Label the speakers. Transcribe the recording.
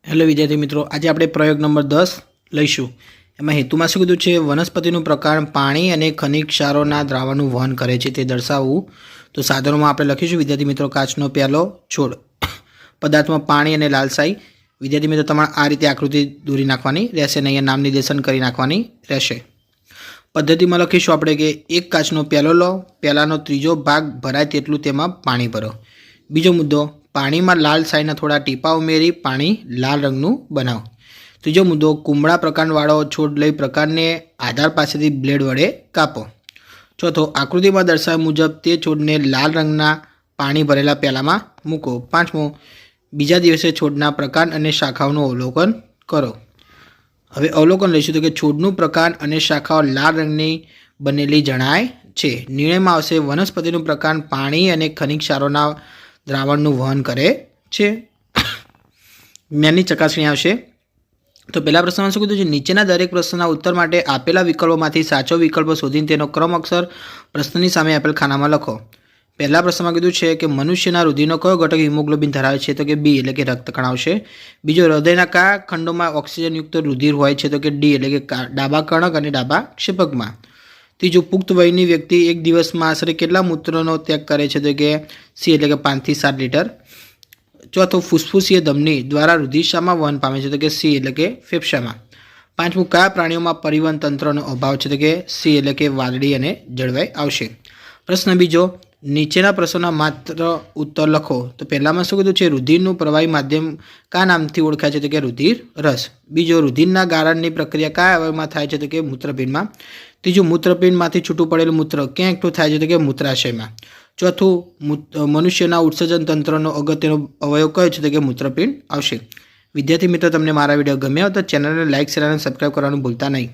Speaker 1: Hello વિદ્યાર્થી મિત્રો, આજે આપણે પ્રયોગ નંબર 10 લઈશું। એમાં હેતુમાં શું કીધું છે? વનસ્પતિનું પ્રકાર પાણી અને ખનિજ ક્ષારોના દ્રાવણનું વહન કરે છે તે દર્શાવવું। તો સાધનોમાં આપણે લખીશું વિદ્યાર્થી મિત્રો, કાચનો પ્યાલો, છોડ, પદાર્થમાં પાણી અને લાલસાઈ। વિદ્યાર્થી મિત્રો, તમારે આ રીતે આકૃતિ દોરી નાખવાની રહેશે અને અહીંયા નામ નિર્દેશન કરી નાખવાની રહેશે। પદ્ધતિમાં લખીશું આપણે કે એક કાચનો પ્યાલો લો, પ્યાલાનો ત્રીજો ભાગ ભરાય તેટલું તેમાં પાણી ભરો। બીજો મુદ્દો, પાણીમાં લાલ સાઈના થોડા ટીપા ઉમેરી પાણી લાલ રંગનું બનાવો। ત્રીજો મુદ્દો, કુમળા પ્રકારવાળો છોડ લઈ પ્રકારને આધાર પાસેથી બ્લેડ વડે કાપો। ચોથો, આકૃતિમાં દર્શાવ્યા મુજબ તે છોડને લાલ રંગના પાણી ભરેલા પ્યાલામાં મૂકો। પાંચમો, બીજા દિવસે છોડના પ્રકાર અને શાખાઓનું અવલોકન કરો। હવે અવલોકન લઈશું તો કે છોડનું પ્રકાર અને શાખાઓ લાલ રંગની બનેલી જણાય છે। નિર્ણયમાં આવશે વનસ્પતિનું પ્રકાર પાણી અને ખનિજ ક્ષારોના દ્રાવણનું વહન કરે છે। જ્ઞાનની ચકાસણી આવશે। તો પહેલા પ્રશ્નમાં શું કીધું છે? નીચેના દરેક પ્રશ્નના ઉત્તર માટે આપેલા વિકલ્પોમાંથી સાચો વિકલ્પ શોધીને તેનો ક્રમ અક્ષર પ્રશ્નની સામે આપેલ ખાનામાં લખો। પહેલા પ્રશ્નમાં કીધું છે કે મનુષ્યના રુધિરનો કયો ઘટક હિમોગ્લોબિન ધરાવે છે? તો કે બી એટલે કે રક્તકણ આવશે। બીજો, હૃદયના કયા ખંડોમાં ઓક્સિજનયુક્ત રુધિર હોય છે? તો કે ડી એટલે કે ડાબા કર્ણક અને ડાબા ક્ષેપકમાં। ત્રીજું, પુખ્ત વયની વ્યક્તિ એક દિવસમાં આશરે કેટલા મૂત્રનો ત્યાગ કરે છે? તો કે સી એટલે કે 5 થી 7 લીટર। ચોથું, ફુસ્ફુસીય ધમની દ્વારા રુધિર શામાં વહન પામે છે? તો કે સી એટલે કે ફેફસામાં। પાંચમું, કયા પ્રાણીઓમાં પરિવહન તંત્રનો અભાવ છે? તો કે સી એટલે કે વાદળી અને જળવાઈ આવશે। પ્રશ્ન બીજો, નીચેના પ્રશ્નોના માત્ર ઉત્તર લખો। તો પહેલામાં શું કીધું છે? રુધિરનું પ્રવાહી માધ્યમ કયા નામથી ઓળખાય છે? તો કે રુધિર રસ। બીજો, રુધિરના ગાળણની પ્રક્રિયા કયા અવયવમાં થાય છે? તો કે મૂત્રપિંડમાં। ત્રીજું, મૂત્રપિંડમાંથી છૂટું પડેલું મૂત્ર ક્યાં એકઠું થાય છે? તો કે મૂત્રાશયમાં। ચોથું, મનુષ્યના ઉત્સર્જન તંત્રનો અગત્યનો અવયવ કયો છે? તો કે મૂત્રપિંડ આવશે। વિદ્યાર્થી મિત્રો, તમને મારા વિડીયો ગમ્યા હોય તો ચેનલને લાઇક, શેર અને સબસ્ક્રાઈબ કરવાનું ભૂલતા નહીં।